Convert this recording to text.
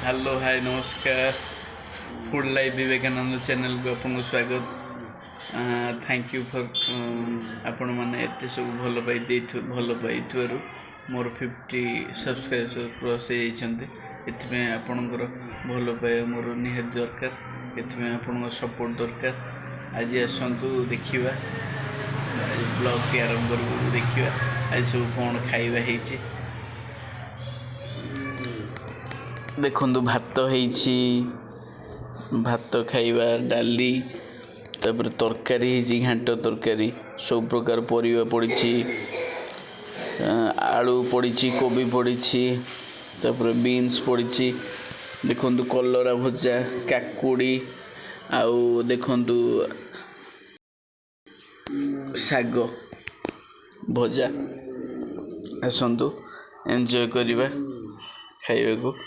Hello hi नमस्कार food life Vivekananda channel को आपको स्वागत। थैंक यू फॉर आपण मैंने एत सब भल पाई मोर 50 सब्सक्राइबर क्रॉस होती आपणकर भल पाइबा मोर निहाती दरकार एथमें आपण सपोर्ट दरकार। आज आसतु देखा ब्लॉग के आरंभ कर देखा आज सब कौन खाଇବା ହେଇଛି। देखु भात है भात खाइबा डाली तापर तरकारी है घांट तरकारी सब प्रकार परिवा पड़ी आलू पड़ी कोबी पड़ी तापर बीन्स पड़ी देखु कलरा भजा काकुड़ी आउ देखु साग भजा आसतु एंजॉय करवा खाइबा को।